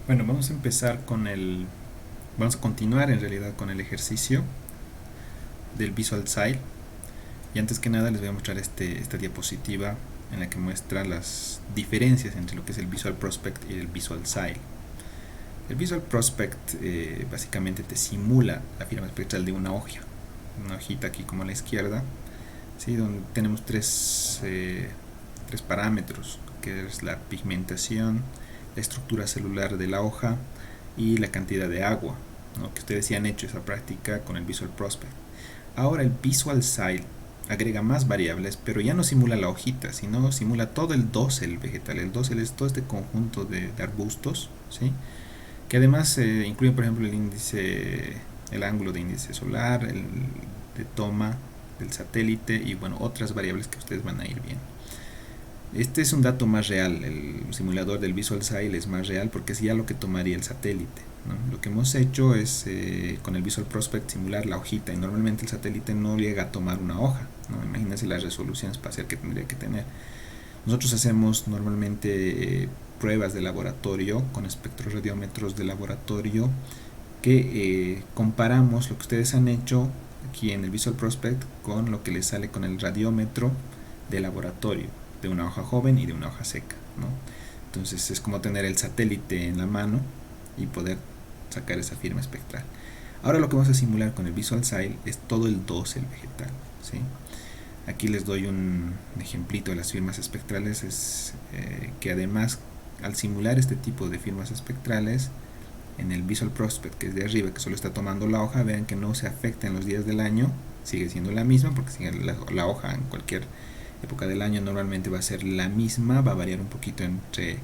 Bueno, vamos a empezar vamos a continuar en realidad con el ejercicio del Visual Style. Y antes que nada les voy a mostrar esta diapositiva en la que muestra las diferencias entre lo que es el Visual Prospect y el Visual Style. El Visual Prospect básicamente te simula la firma espectral de una hojita aquí como a la izquierda, ¿sí? Donde tenemos tres parámetros, que es la pigmentación, la estructura celular de la hoja y la cantidad de agua, ¿no? Que ustedes ya han hecho esa práctica con el Visual Prospect. Ahora el Visual Style agrega más variables, pero ya no simula la hojita, sino simula todo el dosel vegetal. El dosel es todo este conjunto de arbustos, ¿sí? Que además incluye, por ejemplo, el ángulo de índice solar, el de toma del satélite y bueno, otras variables que ustedes van a ir viendo. Este es un dato más real, el simulador del Visual Style es más real porque es ya lo que tomaría el satélite, ¿no? Lo que hemos hecho es con el Visual Prospect simular la hojita y normalmente el satélite no llega a tomar una hoja, ¿no? Imagínense la resolución espacial que tendría que tener. Nosotros hacemos normalmente pruebas de laboratorio con espectroradiómetros de laboratorio que comparamos lo que ustedes han hecho aquí en el Visual Prospect con lo que les sale con el radiómetro de laboratorio de una hoja joven y de una hoja seca, ¿no? Entonces es como tener el satélite en la mano y poder sacar esa firma espectral. Ahora lo que vamos a simular con el Visual Style es todo el dosel vegetal, ¿sí? Aquí les doy un ejemplito de las firmas espectrales, que además al simular este tipo de firmas espectrales en el Visual Prospect, que es de arriba, que solo está tomando la hoja, vean que no se afecta en los días del año, sigue siendo la misma, porque sigue la hoja en cualquier época del año normalmente va a ser la misma, va a variar un poquito entre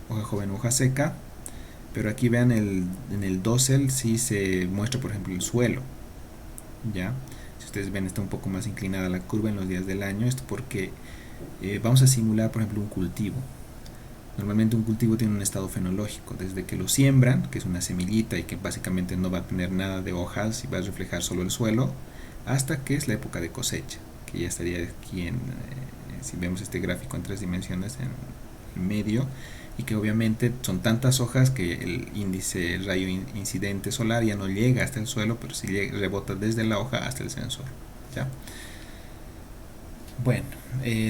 hoja joven y hoja seca, pero aquí vean en el dosel sí se muestra, por ejemplo, el suelo, ¿ya? Si ustedes ven, está un poco más inclinada la curva en los días del año, esto porque vamos a simular, por ejemplo, un cultivo. Normalmente un cultivo tiene un estado fenológico, desde que lo siembran, que es una semillita y que básicamente no va a tener nada de hojas y va a reflejar solo el suelo, hasta que es la época de cosecha, que ya estaría aquí si vemos este gráfico en 3 dimensiones en medio, y que obviamente son tantas hojas que el índice, el rayo incidente solar ya no llega hasta el suelo, pero sí rebota desde la hoja hasta el sensor, ¿ya? Bueno,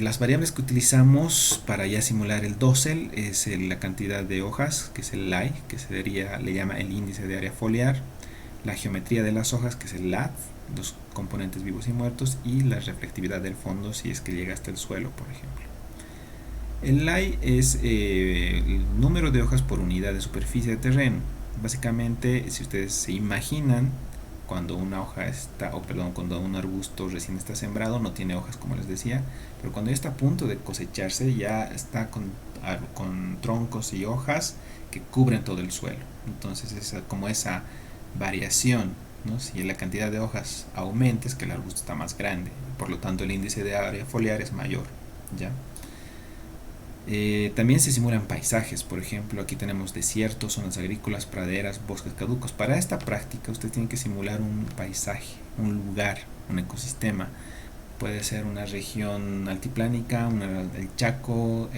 las variables que utilizamos para ya simular el dosel es la cantidad de hojas, que es el LAI, que le llama el índice de área foliar, la geometría de las hojas, que es el LAD, los componentes vivos y muertos, y la reflectividad del fondo si es que llega hasta el suelo, por ejemplo. El LAI es el número de hojas por unidad de superficie de terreno. Básicamente, si ustedes se imaginan, cuando una hoja está, o perdón, cuando un arbusto recién está sembrado, no tiene hojas como les decía, pero cuando ya está a punto de cosecharse, ya está con troncos y hojas que cubren todo el suelo. Entonces es como esa variación, ¿no? Si la cantidad de hojas aumenta, es que el arbusto está más grande, por lo tanto el índice de área foliar es mayor, ¿ya? También se simulan paisajes, por ejemplo, aquí tenemos desiertos, zonas agrícolas, praderas, bosques caducos. Para esta práctica usted tiene que simular un paisaje, un lugar, un ecosistema. Puede ser una región altiplánica, el Chaco,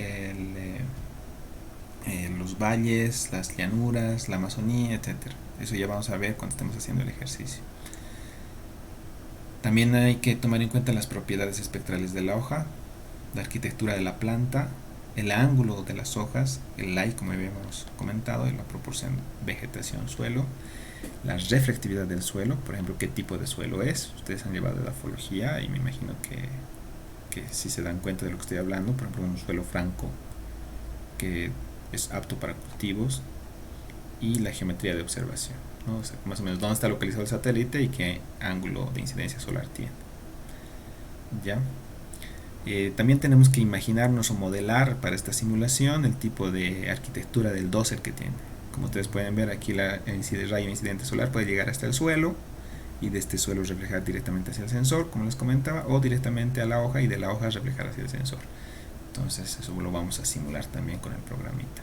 los valles, las llanuras, la Amazonía, etcétera. Eso ya vamos a ver cuando estemos haciendo el ejercicio. También hay que tomar en cuenta las propiedades espectrales de la hoja, la arquitectura de la planta, el ángulo de las hojas, el light, como habíamos comentado, y la proporción vegetación-suelo, la reflectividad del suelo, por ejemplo, qué tipo de suelo es. Ustedes han llevado edafología y me imagino que si se dan cuenta de lo que estoy hablando, por ejemplo, un suelo franco que es apto para cultivos, y la geometría de observación, ¿no? O sea, más o menos dónde está localizado el satélite y qué ángulo de incidencia solar tiene. ¿Ya? También tenemos que imaginarnos o modelar para esta simulación el tipo de arquitectura del dosel que tiene. Como ustedes pueden ver aquí, el rayo incidente solar puede llegar hasta el suelo y de este suelo reflejar directamente hacia el sensor, como les comentaba, o directamente a la hoja y de la hoja reflejar hacia el sensor. Entonces eso lo vamos a simular también con el programita.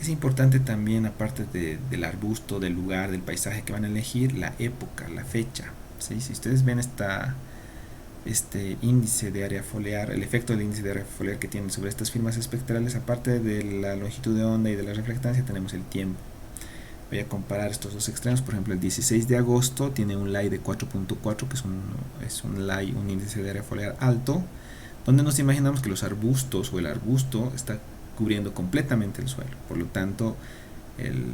Es importante también, aparte del arbusto, del lugar, del paisaje que van a elegir, la época, la fecha, ¿sí? Si ustedes ven este índice de área foliar, el efecto del índice de área foliar que tiene sobre estas firmas espectrales, aparte de la longitud de onda y de la refractancia, tenemos el tiempo. Voy a comparar estos dos extremos. Por ejemplo, el 16 de agosto tiene un LAI de 4.4, que es un LAI, un índice de área foliar alto, donde nos imaginamos que los arbustos o el arbusto está cubriendo completamente el suelo. Por lo tanto,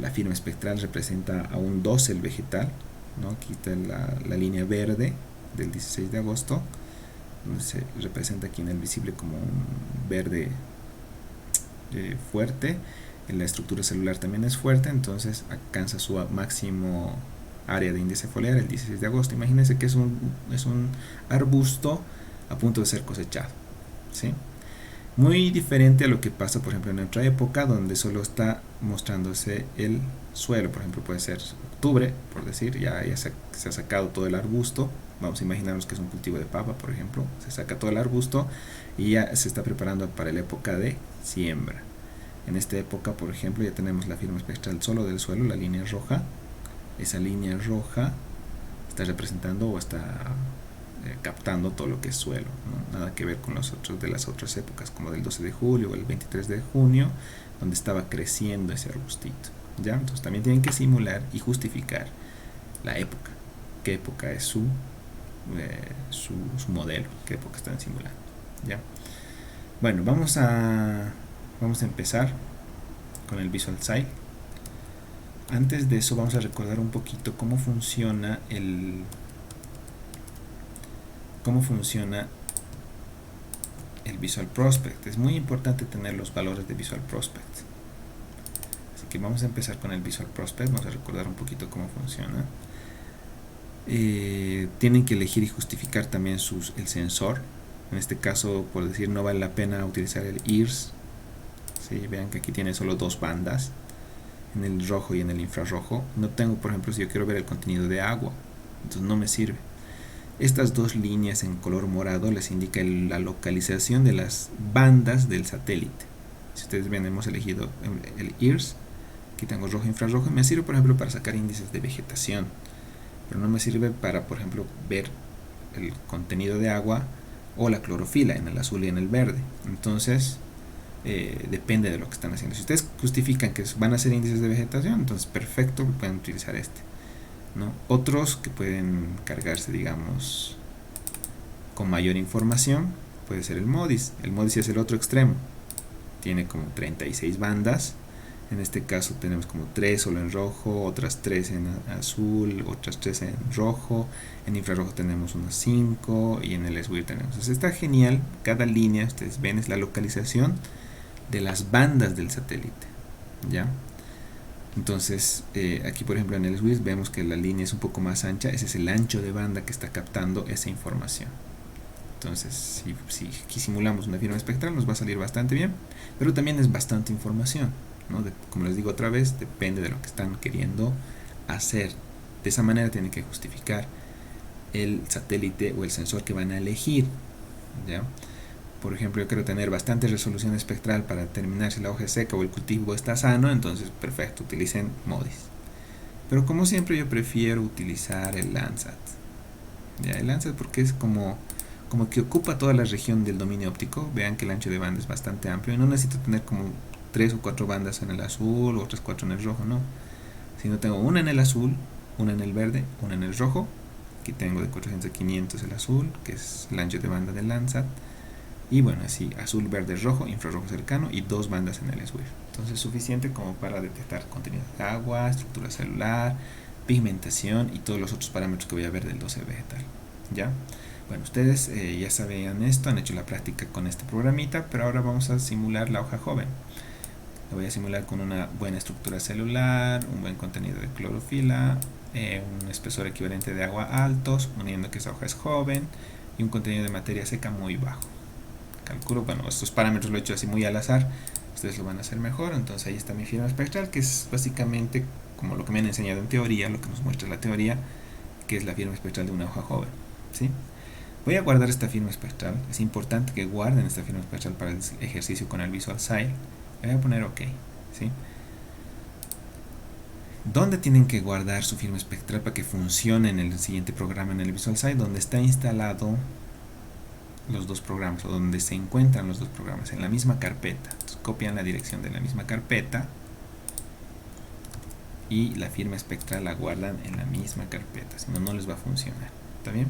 la firma espectral representa a un dosel vegetal, ¿no? Aquí está la línea verde del 16 de agosto, donde se representa aquí en el visible como un verde fuerte. La estructura celular también es fuerte, entonces alcanza su máximo área de índice foliar el 16 de agosto. Imagínense que es un arbusto a punto de ser cosechado, ¿sí? Muy diferente a lo que pasa, por ejemplo, en otra época donde solo está mostrándose el suelo. Por ejemplo, puede ser octubre, por decir, ya se ha sacado todo el arbusto. Vamos a imaginarnos que es un cultivo de papa, por ejemplo. Se saca todo el arbusto y ya se está preparando para la época de siembra. En esta época, por ejemplo, ya tenemos la firma espectral solo del suelo, la línea roja. Esa línea roja está representando o está captando todo lo que es suelo, ¿no? Nada que ver con los otros de las otras épocas, como del 12 de julio o el 23 de junio, donde estaba creciendo ese arbustito, ¿ya? Entonces también tienen que simular y justificar la época, qué época es su modelo, qué época están simulando, ¿ya? Bueno, vamos a empezar con el Visual Site. Antes de eso vamos a recordar un poquito cómo funciona el Visual Prospect. Es muy importante tener los valores de Visual Prospect. Así que vamos a empezar con el Visual Prospect. Vamos a recordar un poquito cómo funciona. Tienen que elegir y justificar también el sensor. En este caso, por decir, no vale la pena utilizar el IRS. ¿Sí? Vean que aquí tiene solo dos bandas, en el rojo y en el infrarrojo. No tengo, por ejemplo, si yo quiero ver el contenido de agua, entonces no me sirve. Estas dos líneas en color morado les indica la localización de las bandas del satélite. Si ustedes ven, hemos elegido el IRS. Aquí tengo rojo e infrarrojo. Me sirve, por ejemplo, para sacar índices de vegetación, pero no me sirve para, por ejemplo, ver el contenido de agua o la clorofila en el azul y en el verde. Entonces depende de lo que están haciendo. Si ustedes justifican que van a hacer índices de vegetación, entonces perfecto, pueden utilizar este, ¿no? Otros que pueden cargarse, digamos, con mayor información, puede ser el MODIS. El MODIS es el otro extremo, tiene como 36 bandas. En este caso tenemos como 3 solo en rojo, otras 3 en azul, otras 3 en rojo. En infrarrojo tenemos unas 5 y en el SWIR tenemos. Entonces está genial. Cada línea, ustedes ven, es la localización de las bandas del satélite, ¿ya? Entonces aquí, por ejemplo, en el SWIR vemos que la línea es un poco más ancha. Ese es el ancho de banda que está captando esa información. Entonces, si simulamos una firma espectral, nos va a salir bastante bien, pero también es bastante información, ¿no? Como les digo otra vez, depende de lo que están queriendo hacer. De esa manera tienen que justificar el satélite o el sensor que van a elegir, ¿ya? Por ejemplo, yo quiero tener bastante resolución espectral para determinar si la hoja es seca o el cultivo está sano, entonces perfecto, utilicen MODIS. Pero como siempre yo prefiero utilizar el Landsat, ¿ya? El Landsat porque es como que ocupa toda la región del dominio óptico. Vean que el ancho de banda es bastante amplio y no necesito tener como 3 o 4 bandas en el azul, otras 4 en el rojo, no. Sino tengo una en el azul, una en el verde, una en el rojo. Aquí tengo de 400 a 500 el azul, que es el ancho de banda del Landsat. Y bueno, así azul, verde, rojo, infrarrojo cercano y 2 bandas en el SWIR. Entonces suficiente como para detectar contenido de agua, estructura celular, pigmentación y todos los otros parámetros que voy a ver del dosel vegetal, ¿ya? Bueno, ustedes ya sabían esto, han hecho la práctica con este programita, pero ahora vamos a simular la hoja joven. Lo voy a simular con una buena estructura celular, un buen contenido de clorofila, un espesor equivalente de agua altos, uniendo que esa hoja es joven, y un contenido de materia seca muy bajo. Calculo, bueno, estos parámetros lo he hecho así muy al azar, ustedes lo van a hacer mejor. Entonces ahí está mi firma espectral, que es básicamente como lo que me han enseñado en teoría, lo que nos muestra la teoría, que es la firma espectral de una hoja joven, ¿sí? Voy a guardar esta firma espectral. Es importante que guarden esta firma espectral para el ejercicio con el Visual Site. Voy a poner OK, ¿sí? ¿Dónde tienen que guardar su firma espectral para que funcione en el siguiente programa en el Visual Site? Donde está instalado los dos programas, o donde se encuentran los dos programas, en la misma carpeta. Entonces, copian la dirección de la misma carpeta y la firma espectral la guardan en la misma carpeta, si no, no les va a funcionar. ¿Está bien?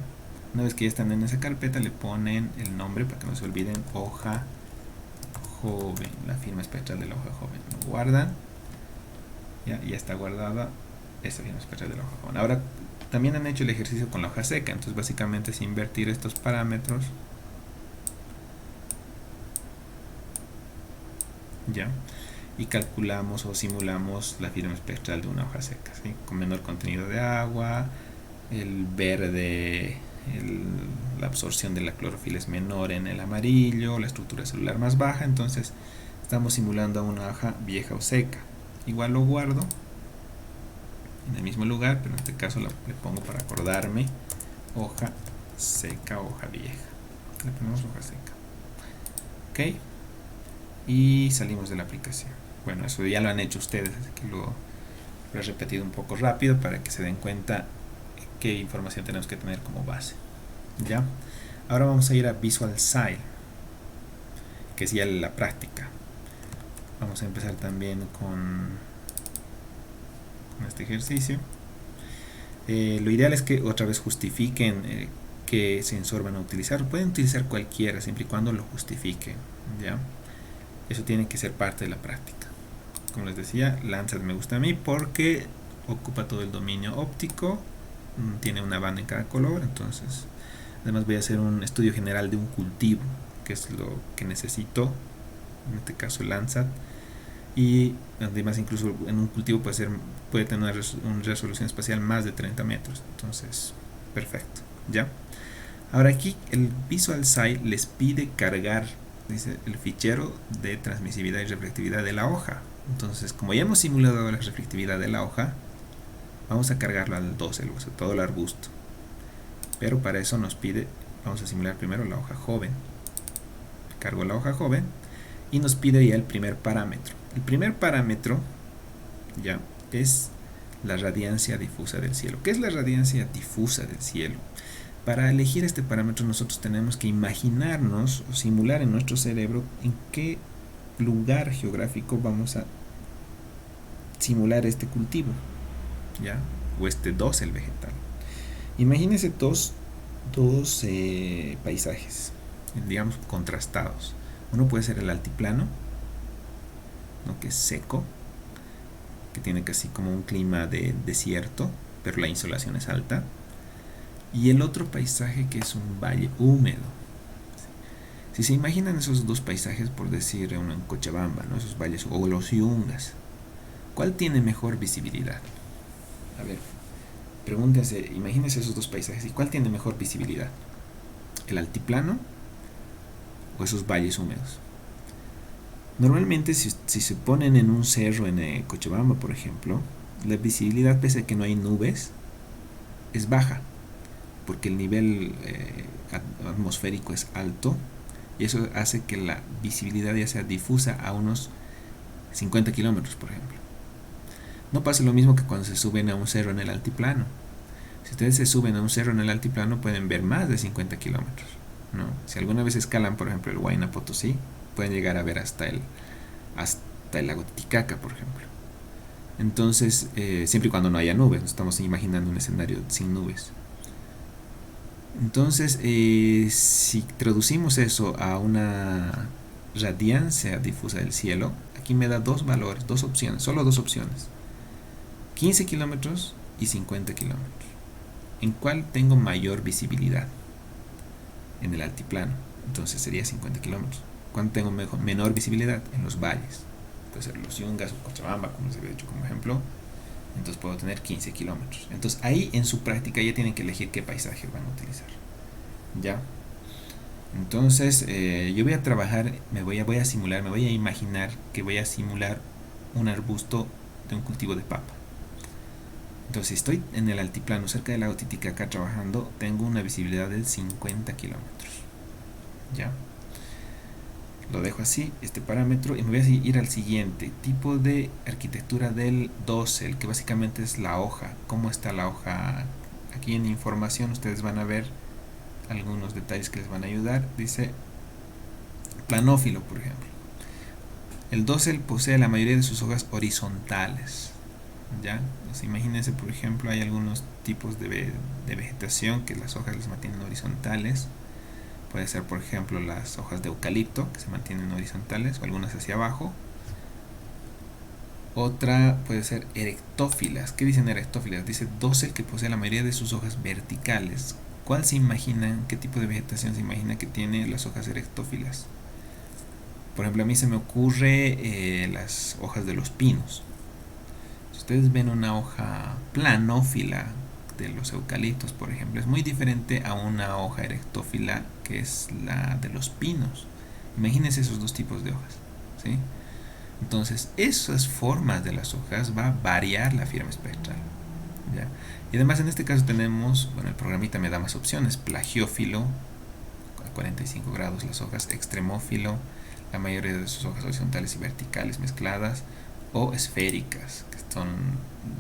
Una vez que ya están en esa carpeta, le ponen el nombre para que no se olviden: hoja joven, la firma espectral de la hoja joven. Lo guardan, ya está guardada esta firma espectral de la hoja joven. Ahora también han hecho el ejercicio con la hoja seca, entonces básicamente es invertir estos parámetros, ya, y calculamos o simulamos la firma espectral de una hoja seca, ¿sí? Con menor contenido de agua, el verde, la absorción de la clorofila es menor en el amarillo, la estructura celular más baja. Entonces estamos simulando una hoja vieja o seca. Igual lo guardo en el mismo lugar, pero en este caso le pongo, para acordarme, hoja seca o hoja vieja. Le ponemos hoja seca. Ok, y salimos de la aplicación. Bueno, eso ya lo han hecho ustedes, así que lo he repetido un poco rápido para que se den cuenta qué información tenemos que tener como base. ¿Ya? Ahora vamos a ir a Visual Style, que es ya la práctica. Vamos a empezar también con este ejercicio. Lo ideal es que otra vez justifiquen qué sensor van a utilizar. Pueden utilizar cualquiera, siempre y cuando lo justifiquen. ¿Ya? Eso tiene que ser parte de la práctica. Como les decía, Landsat me gusta a mí porque ocupa todo el dominio óptico, tiene una banda en cada color. Entonces, además voy a hacer un estudio general de un cultivo, que es lo que necesito, en este caso Landsat. Y además incluso en un cultivo puede tener una resolución espacial más de 30 metros. Entonces, perfecto. ¿Ya? Ahora aquí el Visual Style les pide cargar, dice, el fichero de transmisividad y reflectividad de la hoja. Entonces, como ya hemos simulado la reflectividad de la hoja, vamos a cargarlo al dosel, o sea, todo el arbusto. Pero para eso nos pide, vamos a simular primero la hoja joven. Cargo la hoja joven y nos pide ya el primer parámetro. El primer parámetro ya es la radiancia difusa del cielo. ¿Qué es la radiancia difusa del cielo? Para elegir este parámetro nosotros tenemos que imaginarnos o simular en nuestro cerebro en qué lugar geográfico vamos a simular este cultivo, ¿ya? O este dosel vegetal. Imagínense dos paisajes, digamos, contrastados. Uno puede ser el altiplano, ¿no? Que es seco, que tiene casi como un clima de desierto, pero la insolación es alta. Y el otro paisaje, que es un valle húmedo. Si se imaginan esos dos paisajes, por decir uno en Cochabamba, ¿no? Esos valles, o los Yungas, ¿cuál tiene mejor visibilidad? A ver, pregúntense, imagínense esos dos paisajes, ¿y cuál tiene mejor visibilidad? ¿El altiplano o esos valles húmedos? Normalmente si se ponen en un cerro en Cochabamba, por ejemplo, la visibilidad, pese a que no hay nubes, es baja, porque el nivel atmosférico es alto, y eso hace que la visibilidad ya sea difusa a unos 50 kilómetros, por ejemplo. No pasa lo mismo que cuando se suben a un cerro en el altiplano. Si ustedes se suben a un cerro en el altiplano, pueden ver más de 50 kilómetros, ¿no? Si alguna vez escalan, por ejemplo, el Huayna Potosí, pueden llegar a ver hasta el lago Titicaca, por ejemplo. Entonces, siempre y cuando no haya nubes, estamos imaginando un escenario sin nubes. Entonces, si traducimos eso a una radiancia difusa del cielo, aquí me da dos valores, dos opciones, solo dos opciones: 15 kilómetros y 50 kilómetros. ¿En cuál tengo mayor visibilidad? En el altiplano, entonces sería 50 kilómetros. ¿Cuándo tengo menor visibilidad? En los valles, puede ser los Yungas o Cochabamba, como les había dicho como ejemplo. Entonces puedo tener 15 kilómetros. Entonces ahí en su práctica ya tienen que elegir qué paisaje van a utilizar. ¿Ya? Entonces yo voy a trabajar, voy a simular, me voy a imaginar que voy a simular un arbusto de un cultivo de papa. Entonces si estoy en el altiplano cerca del lago Titicaca trabajando, tengo una visibilidad de 50 kilómetros. ¿Ya? Lo dejo así, este parámetro, y me voy a ir al siguiente tipo de arquitectura del dosel, que básicamente es la hoja. ¿Cómo está la hoja? Aquí en información ustedes van a ver algunos detalles que les van a ayudar. Dice planófilo, por ejemplo. El dosel posee la mayoría de sus hojas horizontales. ¿Ya? Entonces, imagínense, por ejemplo, hay algunos tipos de vegetación que las hojas las mantienen horizontales. Puede ser, por ejemplo, las hojas de eucalipto que se mantienen horizontales o algunas hacia abajo. Otra puede ser erectófilas. ¿Qué dicen erectófilas? Dice dosel que posee la mayoría de sus hojas verticales. ¿Cuál se imaginan? ¿Qué tipo de vegetación se imagina que tiene las hojas erectófilas? Por ejemplo, a mí se me ocurre las hojas de los pinos. Si ustedes ven una hoja planófila de los eucaliptos, por ejemplo, es muy diferente a una hoja erectófila que es la de los pinos. Imagínense esos dos tipos de hojas, ¿sí? Entonces, esas formas de las hojas va a variar la firma espectral, ¿ya? Y además en este caso tenemos, bueno, el programita me da más opciones: plagiófilo, a 45 grados las hojas; extremófilo, la mayoría de sus hojas horizontales y verticales mezcladas; o esféricas, que son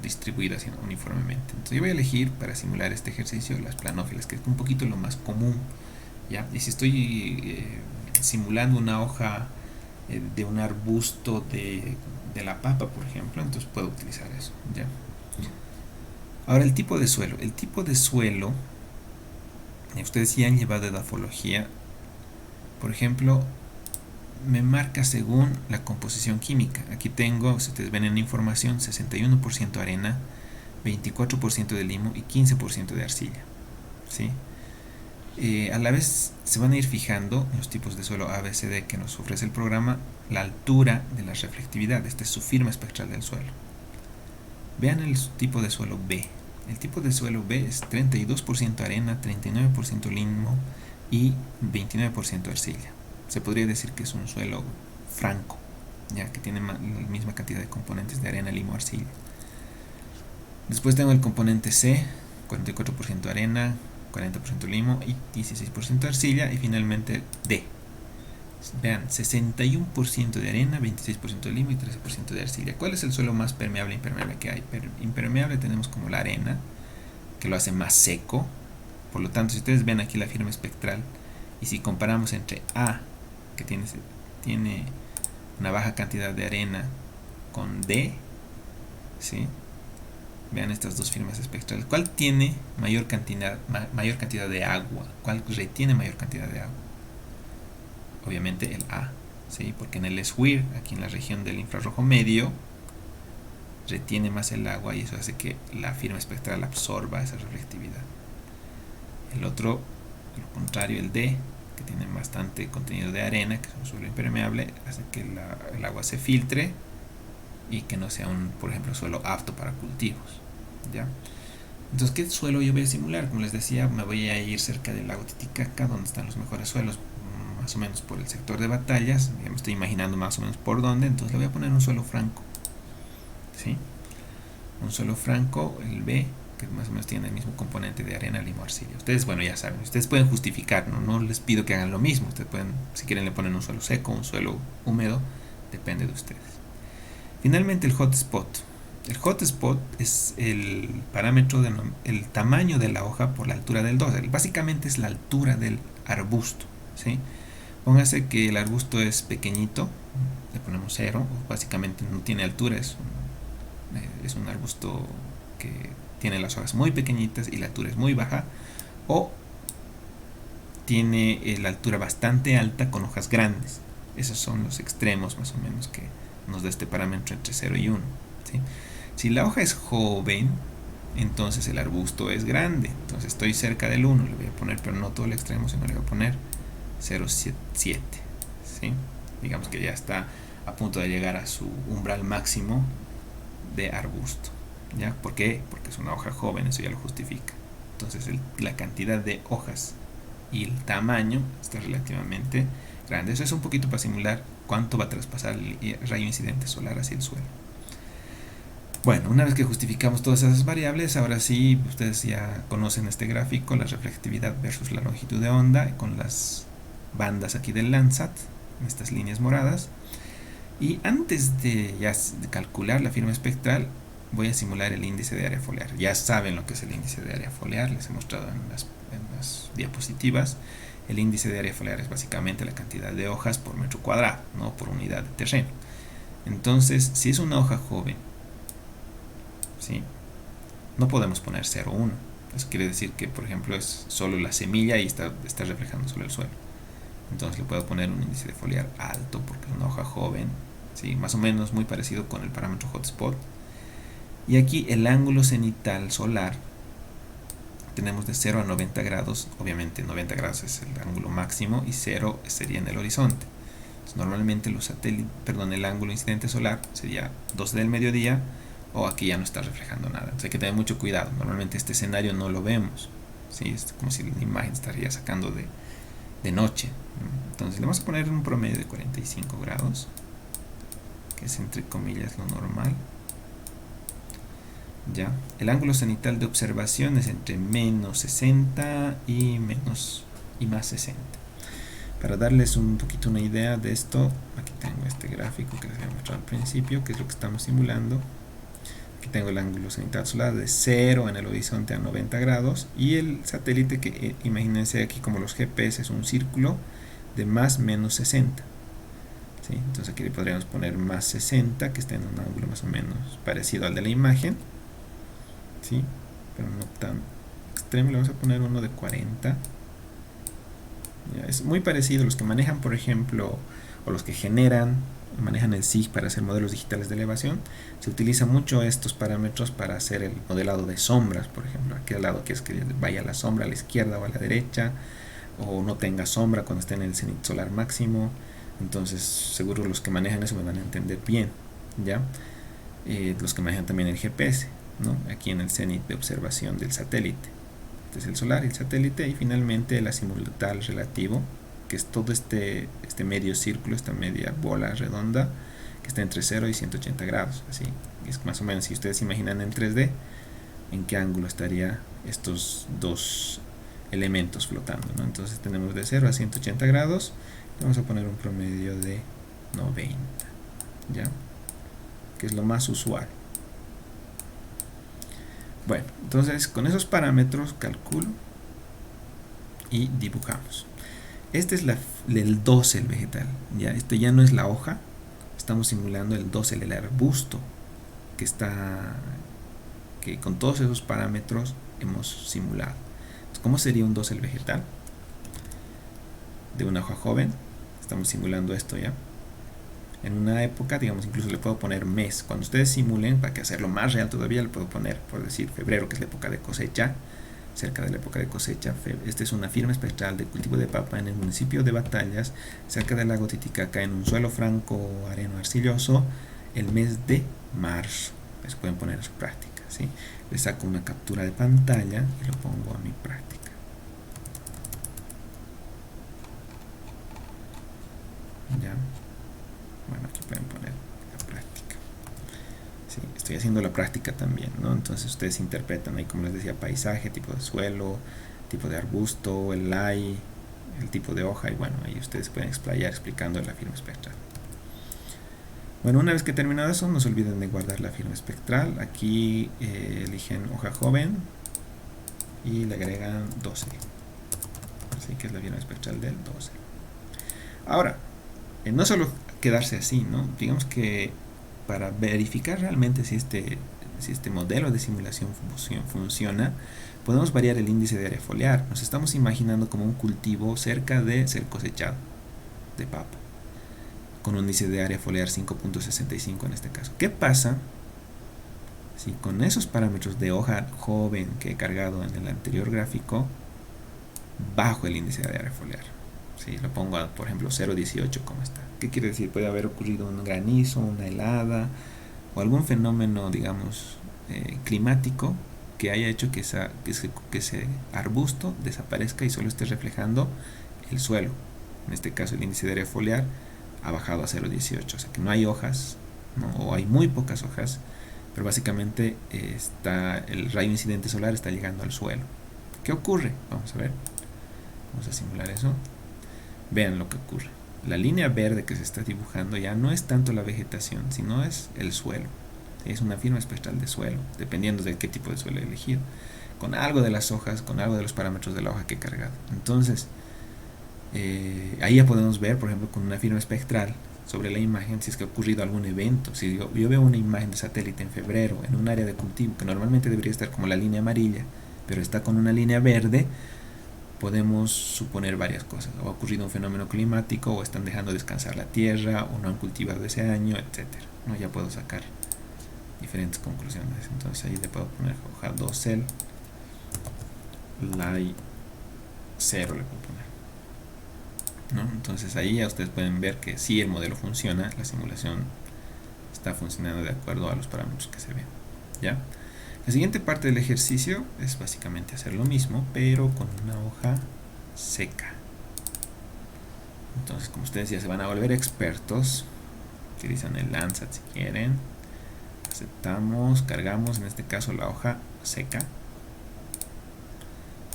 distribuidas uniformemente. Entonces yo voy a elegir para simular este ejercicio las planófilas, que es un poquito lo más común, ¿ya? Y si estoy simulando una hoja de un arbusto de la papa, por ejemplo, entonces puedo utilizar eso, ¿ya? Ahora, el tipo de suelo. El tipo de suelo, ustedes ya han llevado edafología, por ejemplo, me marca según la composición química. Aquí tengo, si ustedes ven en la información, 61% arena, 24% de limo y 15% de arcilla, ¿sí? A la vez se van a ir fijando en los tipos de suelo ABCD que nos ofrece el programa, la altura de la reflectividad. Esta es su firma espectral del suelo. Vean el tipo de suelo B. El tipo de suelo B es 32% arena, 39% limo y 29% arcilla. Se podría decir que es un suelo franco, ya que tiene la misma cantidad de componentes de arena, limo, arcilla. Después tengo el componente C, 44% arena, 40% limo y 16% arcilla. Y finalmente D. Vean, 61% de arena, 26% de limo y 13% de arcilla. ¿Cuál es el suelo más permeable e impermeable que hay? Impermeable tenemos como la arena, que lo hace más seco. Por lo tanto, si ustedes ven aquí la firma espectral, y si comparamos entre A, que tiene una baja cantidad de arena, con D, ¿sí? Vean estas dos firmas espectrales. ¿Cuál tiene mayor cantidad de agua? ¿Cuál retiene mayor cantidad de agua? Obviamente el A, ¿sí? Porque en el SWIR, aquí en la región del infrarrojo medio, retiene más el agua y eso hace que la firma espectral absorba esa reflectividad. El otro, lo contrario, el D, que tiene bastante contenido de arena, que es un suelo impermeable, hace que el agua se filtre y que no sea por ejemplo, suelo apto para cultivos, ¿ya? Entonces, ¿qué suelo yo voy a simular? Como les decía, me voy a ir cerca del lago Titicaca, donde están los mejores suelos, más o menos por el sector de batallas. Ya me estoy imaginando más o menos por dónde. Entonces le voy a poner un suelo franco, ¿sí? Un suelo franco, el B, que más o menos tiene el mismo componente de arena, limo, arcilla. Ustedes, bueno, ya saben, ustedes pueden justificar, no les pido que hagan lo mismo. Ustedes pueden, si quieren, le ponen un suelo seco, un suelo húmedo, depende de ustedes. Finalmente, el hotspot. El hotspot es el parámetro el tamaño de la hoja por la altura del dosel. Básicamente es la altura del arbusto, ¿sí? Póngase que el arbusto es pequeñito, le ponemos 0, básicamente no tiene altura, es un arbusto que tiene las hojas muy pequeñitas y la altura es muy baja, o tiene la altura bastante alta con hojas grandes. Esos son los extremos más o menos que nos da este parámetro entre 0 y 1, ¿sí? Si la hoja es joven, entonces el arbusto es grande, entonces estoy cerca del 1, le voy a poner, pero no todo el extremo, sino le voy a poner 0,7, ¿sí? Digamos que ya está a punto de llegar a su umbral máximo de arbusto, ¿ya? ¿Por qué? Porque es una hoja joven, eso ya lo justifica. Entonces la cantidad de hojas y el tamaño está relativamente grande. Eso es un poquito para simular cuánto va a traspasar el rayo incidente solar hacia el suelo. Bueno, una vez que justificamos todas esas variables, ahora sí, ustedes ya conocen este gráfico, la reflectividad versus la longitud de onda, con las bandas aquí del Landsat, en estas líneas moradas. Y antes de calcular la firma espectral, voy a simular el índice de área foliar. Ya saben lo que es el índice de área foliar, les he mostrado en próximas diapositivas, el índice de área foliar es básicamente la cantidad de hojas por metro cuadrado, no por unidad de terreno. Entonces, si es una hoja joven, ¿sí?, no podemos poner 0,1. Eso quiere decir que, por ejemplo, es solo la semilla y está reflejando sobre el suelo. Entonces le puedo poner un índice de foliar alto porque es una hoja joven, ¿sí?, más o menos muy parecido con el parámetro hotspot. Y aquí el ángulo cenital solar tenemos de 0 a 90 grados. Obviamente 90 grados es el ángulo máximo y 0 sería en el horizonte. Entonces, normalmente el ángulo incidente solar sería 12 del mediodía, o aquí ya no está reflejando nada. Entonces hay que tener mucho cuidado. Normalmente este escenario no lo vemos, ¿sí? Es como si la imagen estaría sacando de noche. Entonces le vamos a poner un promedio de 45 grados, que es entre comillas lo normal. Ya, el ángulo cenital de observación es entre menos 60 y más 60. Para darles un poquito una idea de esto, aquí tengo este gráfico que les había mostrado al principio, que es lo que estamos simulando. Aquí tengo el ángulo cenital solar de 0 en el horizonte a 90 grados y el satélite, que imagínense aquí como los GPS, es un círculo de más menos 60. ¿Sí? Entonces aquí le podríamos poner más 60, que está en un ángulo más o menos parecido al de la imagen, ¿sí?, pero no tan extremo. Le vamos a poner uno de 40. Ya, es muy parecido. Los que manejan, por ejemplo, o los que manejan el SIG para hacer modelos digitales de elevación, se utiliza mucho estos parámetros para hacer el modelado de sombras. Por ejemplo, a qué lado quieres que vaya la sombra, a la izquierda o a la derecha, o no tenga sombra cuando esté en el cenit solar máximo. Entonces seguro los que manejan eso me van a entender bien, ¿ya? Los que manejan también el GPS, ¿no?, aquí en el cenit de observación del satélite. Este es el solar y el satélite, y finalmente el azimutal relativo, que es todo este medio círculo, esta media bola redonda, que está entre 0 y 180 grados. Así es más o menos, si ustedes se imaginan en 3D, en qué ángulo estaría estos dos elementos flotando, ¿no? Entonces tenemos de 0 a 180 grados. Vamos a poner un promedio de 90, ¿ya?, que es lo más usual. Bueno, entonces con esos parámetros calculo y dibujamos. Este es el dosel vegetal, ¿ya? Esto ya no es la hoja, estamos simulando el dosel, el arbusto que con todos esos parámetros hemos simulado. Entonces, ¿cómo sería un dosel vegetal de una hoja joven? Estamos simulando esto ya en una época, digamos, incluso le puedo poner mes. Cuando ustedes simulen, para que hacerlo más real todavía, le puedo poner, por decir, febrero, que es la época de cosecha. Cerca de la época de cosecha, esta es una firma espectral de cultivo de papa en el municipio de Batallas, cerca del lago Titicaca, en un suelo franco areno arcilloso, el mes de marzo. Eso pueden poner a su práctica, ¿sí? Le saco una captura de pantalla y lo pongo a mi práctica. Ya, bueno, aquí pueden poner la práctica. Sí, estoy haciendo la práctica también, ¿no? Entonces ustedes interpretan ahí, como les decía, paisaje, tipo de suelo, tipo de arbusto, el tipo de hoja, y bueno, ahí ustedes pueden explayar explicando la firma espectral. Bueno, una vez que he terminado eso, no se olviden de guardar la firma espectral. Aquí eligen hoja joven y le agregan 12. Así que es la firma espectral del 12. Ahora, no solo quedarse así, ¿no? Digamos que para verificar realmente si este modelo de simulación funciona, podemos variar el índice de área foliar. Nos estamos imaginando como un cultivo cerca de ser cosechado de papa, con un índice de área foliar 5.65 en este caso. ¿Qué pasa si con esos parámetros de hoja joven que he cargado en el anterior gráfico bajo el índice de área foliar? Si lo pongo a, por ejemplo, 0.18, ¿cómo está? ¿Qué quiere decir? Puede haber ocurrido un granizo, una helada o algún fenómeno, digamos, climático, que haya hecho que ese arbusto desaparezca y solo esté reflejando el suelo. En este caso, el índice de área foliar ha bajado a 0.18, o sea que no hay hojas, ¿no? O hay muy pocas hojas, pero básicamente el rayo incidente solar está llegando al suelo. ¿Qué ocurre? Vamos a ver. Vamos a simular eso. Vean lo que ocurre. La línea verde que se está dibujando ya no es tanto la vegetación, sino es el suelo. Es una firma espectral de suelo, dependiendo de qué tipo de suelo he elegido. con algo de las hojas, con algo de los parámetros de la hoja que he cargado. Entonces, ahí ya podemos ver, por ejemplo, con una firma espectral sobre la imagen, si es que ha ocurrido algún evento. Si yo veo una imagen de satélite en febrero en un área de cultivo que normalmente debería estar como la línea amarilla, pero está con una línea verde, podemos suponer varias cosas. O ha ocurrido un fenómeno climático, o están dejando descansar la tierra, o no han cultivado ese año, etcétera, ¿no? Ya puedo sacar diferentes conclusiones. Entonces ahí le puedo poner hoja 2cel, lie 0 le puedo poner, ¿no? Entonces ahí ya ustedes pueden ver que si el modelo funciona, la simulación está funcionando de acuerdo a los parámetros que se ven, ¿ya? La siguiente parte del ejercicio es básicamente hacer lo mismo, pero con una hoja seca. Entonces, como ustedes ya se van a volver expertos, utilizan el Landsat si quieren, aceptamos, cargamos en este caso la hoja seca,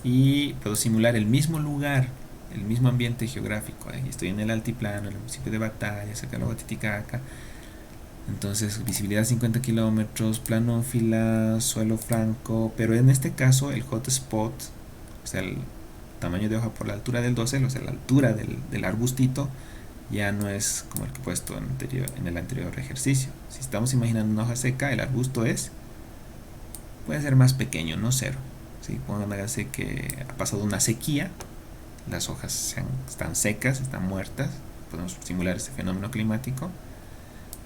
y puedo simular el mismo lugar, el mismo ambiente geográfico. Aquí estoy en el altiplano, en el municipio de Batalla, cerca de Lago Titicaca. Entonces, visibilidad 50 kilómetros, planófila, suelo franco, pero en este caso el hotspot, o sea, el tamaño de hoja por la altura del dosel, o sea, la altura del arbustito, ya no es como el que he puesto en el anterior ejercicio. Si estamos imaginando una hoja seca, el arbusto puede ser más pequeño, no cero. ¿Sí? Pónganse que ha pasado una sequía, las hojas están secas, están muertas, podemos simular este fenómeno climático.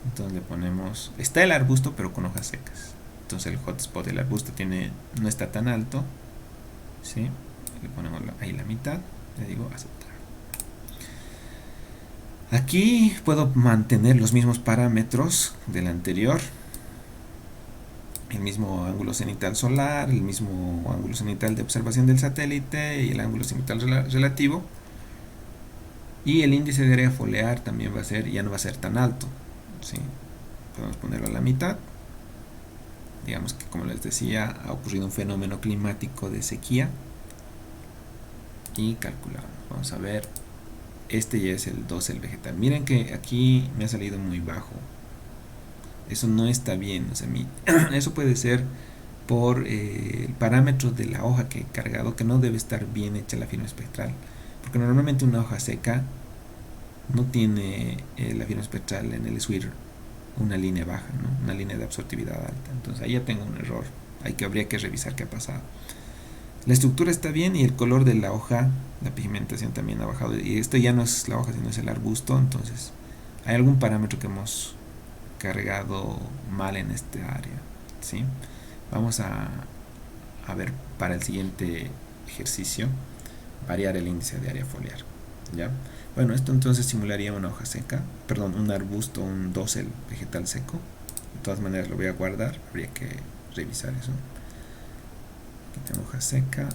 Entonces le ponemos, está el arbusto pero con hojas secas. Entonces el hotspot del arbusto no está tan alto, ¿sí? Le ponemos ahí la mitad, le digo aceptar. Aquí puedo mantener los mismos parámetros del anterior, el mismo ángulo cenital solar, el mismo ángulo cenital de observación del satélite y el ángulo cenital relativo, y el índice de área foliar también ya no va a ser tan alto, ¿sí? Podemos ponerlo a la mitad. Digamos que, como les decía, ha ocurrido un fenómeno climático de sequía y calculamos. Vamos a ver, este ya es el dosel vegetal. Miren que aquí me ha salido muy bajo, eso no está bien, o sea, eso puede ser por el parámetro de la hoja que he cargado, que no debe estar bien hecha la firma espectral, porque normalmente una hoja seca no tiene la firma espectral en el SWIR una línea baja, ¿no? Una línea de absortividad alta. Entonces ahí ya tengo un error, habría que revisar qué ha pasado. La estructura está bien y el color de la hoja, la pigmentación también ha bajado, y esto ya no es la hoja sino es el arbusto. Entonces hay algún parámetro que hemos cargado mal en este área, ¿sí? Vamos a ver para el siguiente ejercicio variar el índice de área foliar, ¿ya? Bueno, esto entonces simularía una hoja seca, perdón, un arbusto, un dosel vegetal seco. De todas maneras lo voy a guardar, habría que revisar eso. Aquí tengo hoja seca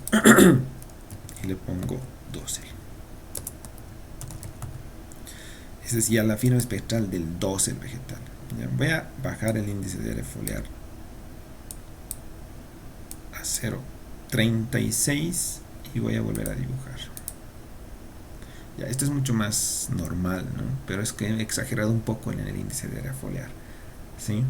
y le pongo dosel. Esa es ya la firma espectral del dosel vegetal. Ya, voy a bajar el índice de área foliar a 0.36 y voy a volver a dibujar. Ya, esto es mucho más normal, ¿no? Pero es que he exagerado un poco en el índice de área foliar, ¿sí?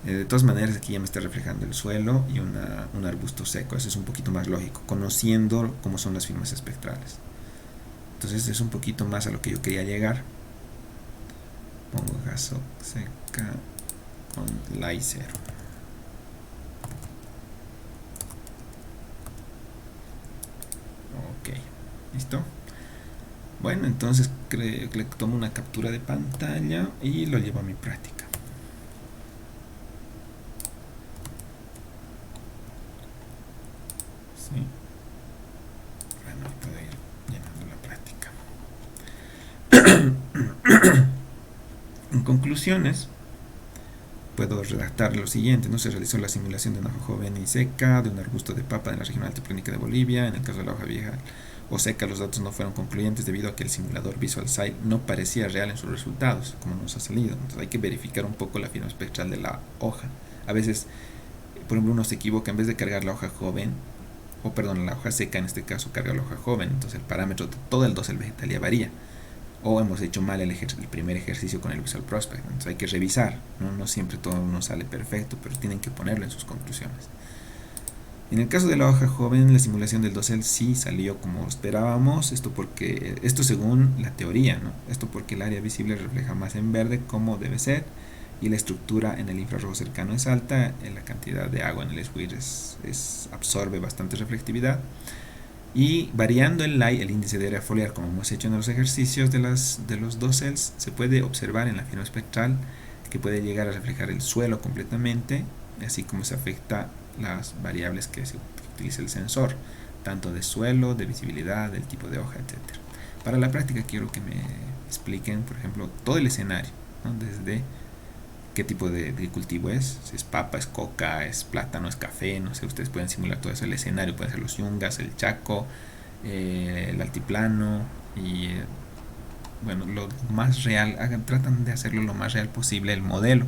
De todas maneras, aquí ya me está reflejando el suelo y un arbusto seco. Eso es un poquito más lógico, conociendo cómo son las firmas espectrales. Entonces es un poquito más a lo que yo quería llegar. Pongo gaso seca con lie 0. Ok, listo. Bueno, entonces le tomo una captura de pantalla y lo llevo a mi práctica. Sí. Bueno, puedo ir llenando la práctica. En conclusiones, puedo redactar lo siguiente, ¿no? Se realizó la simulación de una hoja joven y seca, de un arbusto de papa en la región altiplánica de Bolivia. En el caso de la hoja vieja o seca, los datos no fueron concluyentes debido a que el simulador Visual Sight no parecía real en sus resultados, como nos ha salido. Entonces hay que verificar un poco la firma espectral de la hoja. A veces, por ejemplo, uno se equivoca, en vez de cargar la hoja joven, la hoja seca en este caso, carga la hoja joven, entonces el parámetro de todo el dosel vegetal ya varía. O hemos hecho mal el primer ejercicio con el Visual Prospect. Entonces hay que revisar, no siempre todo nos sale perfecto, pero tienen que ponerlo en sus conclusiones. En el caso de la hoja joven, la simulación del dosel sí salió como esperábamos, esto según la teoría, ¿no? Esto porque el área visible refleja más en verde como debe ser y la estructura en el infrarrojo cercano es alta, la cantidad de agua en el SWIR absorbe bastante reflectividad y variando el light, el índice de área foliar como hemos hecho en los ejercicios de los dosels, se puede observar en la firma espectral que puede llegar a reflejar el suelo completamente, así como se afecta las variables que utiliza el sensor, tanto de suelo, de visibilidad, del tipo de hoja, etcétera. Para la práctica quiero que me expliquen, por ejemplo, todo el escenario, ¿no? Desde qué tipo de cultivo es, si es papa, es coca, es plátano, es café, no sé, ustedes pueden simular todo eso, el escenario, pueden ser los yungas, el Chaco, el altiplano y bueno, lo más real, tratan de hacerlo lo más real posible el modelo,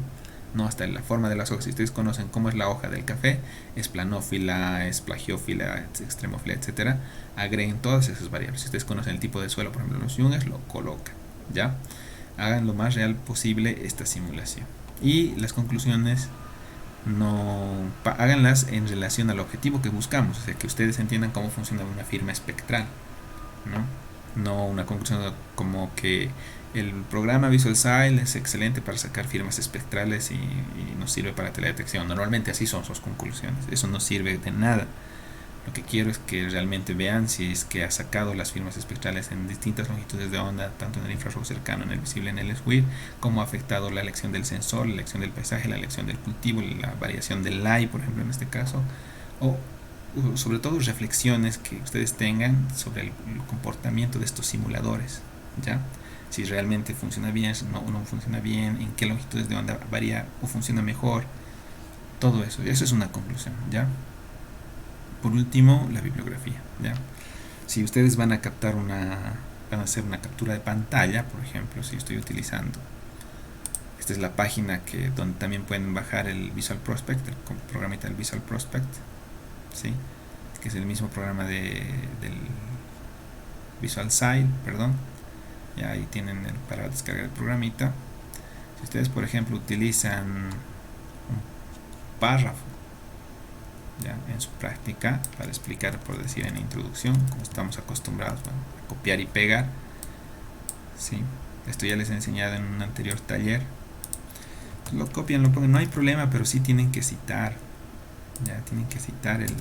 no hasta la forma de las hojas. Si ustedes conocen cómo es la hoja del café, es planófila, es plagiófila, extremófila, etcétera, agreguen todas esas variables. Si ustedes conocen el tipo de suelo, por ejemplo los yungas, lo colocan, ¿ya? Hagan lo más real posible esta simulación. Y las conclusiones háganlas en relación al objetivo que buscamos, o sea, que ustedes entiendan cómo funciona una firma espectral, no una conclusión como que el programa Visual Style es excelente para sacar firmas espectrales y nos sirve para teledetección. Normalmente así son sus conclusiones, eso no sirve de nada. Lo que quiero es que realmente vean si es que ha sacado las firmas espectrales en distintas longitudes de onda, tanto en el infrarrojo cercano, en el visible, en el SWIR, cómo ha afectado la elección del sensor, la elección del paisaje, la elección del cultivo, la variación del light, por ejemplo, en este caso, o sobre todo reflexiones que ustedes tengan sobre el comportamiento de estos simuladores, ¿ya? Si realmente funciona bien, si no funciona bien, en qué longitudes de onda varía o funciona mejor, todo eso es una conclusión, ¿ya? Por último, la bibliografía, ¿ya? Si ustedes van a hacer una captura de pantalla, por ejemplo, si estoy utilizando, esta es la página donde también pueden bajar el Visual Prospect, el programita del Visual Prospect, ¿sí? Que es el mismo programa del Visual Style, perdón. Ya ahí tienen para descargar el programita. Si ustedes, por ejemplo, utilizan un párrafo, ¿ya? En su práctica, para explicar, por decir, en introducción, como estamos acostumbrados, a copiar y pegar, ¿sí? Esto ya les he enseñado en un anterior taller. Lo copian, lo pongan, no hay problema, pero sí tienen que citar, ya tienen que citar el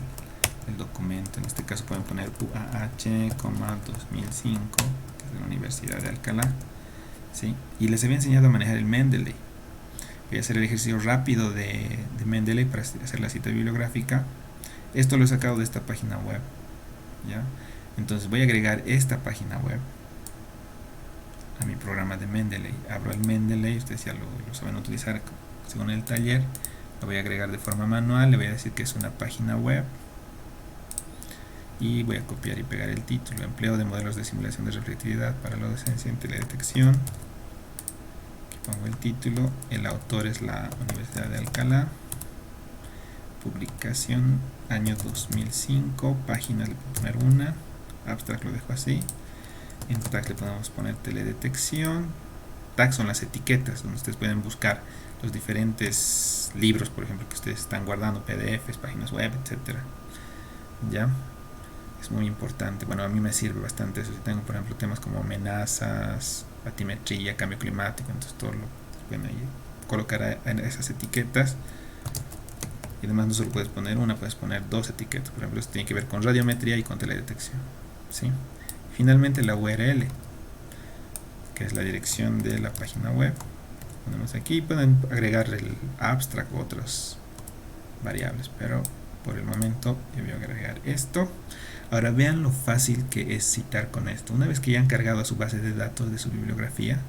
documento. En este caso pueden poner UAH, 2005, que es de la Universidad de Alcalá, ¿sí? Y les había enseñado a manejar el Mendeley. Voy a hacer el ejercicio rápido de Mendeley para hacer la cita bibliográfica. Esto lo he sacado de esta página web, ¿ya? Entonces voy a agregar esta página web a mi programa de Mendeley. Abro el Mendeley, ustedes ya lo saben utilizar según el taller. Lo voy a agregar de forma manual, le voy a decir que es una página web y voy a copiar y pegar el título: empleo de modelos de simulación de reflectividad para la docencia en teledetección. Aquí pongo el título, el autor es la Universidad de Alcalá, publicación año 2005, páginas le puedo poner una, abstract lo dejo así, en tag le podemos poner teledetección. Tags son las etiquetas donde ustedes pueden buscar los diferentes libros, por ejemplo, que ustedes están guardando, PDFs, páginas web, etcétera. Ya es muy importante. Bueno, a mí me sirve bastante eso. Si tengo, por ejemplo, temas como amenazas, batimetría, cambio climático, entonces todo lo pueden ahí colocar en esas etiquetas. Y además no solo puedes poner una, puedes poner dos etiquetas. Por ejemplo, esto tiene que ver con radiometría y con teledetección, ¿sí? Finalmente la URL, que es la dirección de la página web. Ponemos aquí, pueden agregar el abstract u otras variables, pero por el momento yo voy a agregar esto. Ahora vean lo fácil que es citar con esto. Una vez que ya han cargado a su base de datos de su bibliografía,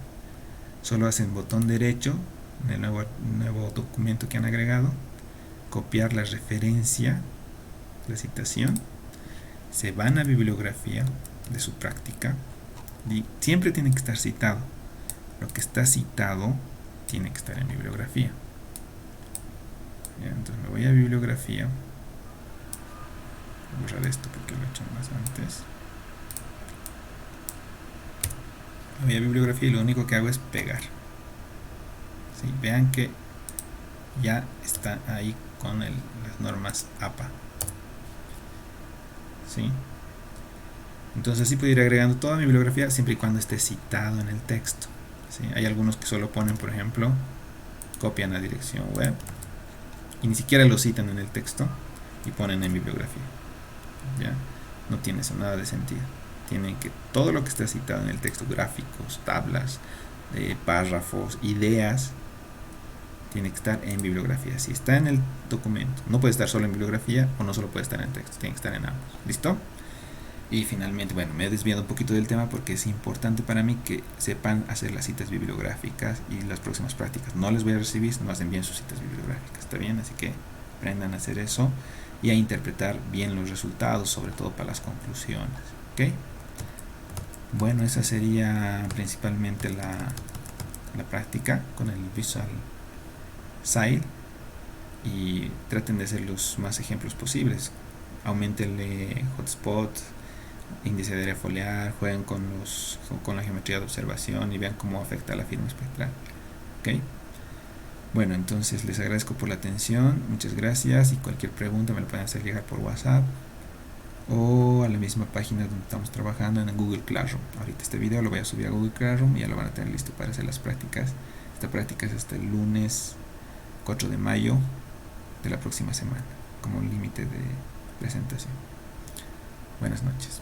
solo hacen botón derecho en el nuevo documento que han agregado, copiar la referencia, la citación, se van a bibliografía de su práctica y siempre tiene que estar citado. Lo que está citado tiene que estar en bibliografía. Bien, entonces me voy a bibliografía. Voy a borrar esto porque lo he hecho más antes. Me voy a bibliografía y lo único que hago es pegar. ¿Sí? Vean que ya está ahí con las normas APA. ¿sí? Entonces así puedo ir agregando toda mi bibliografía siempre y cuando esté citado en el texto, ¿sí? Hay algunos que solo ponen, por ejemplo, copian la dirección web y ni siquiera lo citan en el texto y ponen en bibliografía, ¿ya? No tiene eso nada de sentido. Tienen que todo lo que está citado en el texto, gráficos, tablas, párrafos, ideas, tiene que estar en bibliografía. Si está en el documento, no puede estar solo en bibliografía o no solo puede estar en el texto, tiene que estar en ambos. ¿Listo? Y finalmente, bueno, me he desviado un poquito del tema porque es importante para mí que sepan hacer las citas bibliográficas y las próximas prácticas. No les voy a recibir, nomás envíen sus citas bibliográficas, ¿está bien? Así que aprendan a hacer eso y a interpretar bien los resultados, sobre todo para las conclusiones, ¿ok? Bueno, esa sería principalmente la práctica con el Visual Style y traten de hacer los más ejemplos posibles. Aumentenle hotspot, índice de área foliar, jueguen con la geometría de observación y vean cómo afecta la firma espectral. ¿Ok? Bueno, entonces les agradezco por la atención, muchas gracias y cualquier pregunta me lo pueden hacer llegar por WhatsApp o a la misma página donde estamos trabajando en Google Classroom. Ahorita este video lo voy a subir a Google Classroom y ya lo van a tener listo para hacer las prácticas. Esta práctica es hasta el lunes 4 de mayo de la próxima semana como límite de presentación. Buenas noches.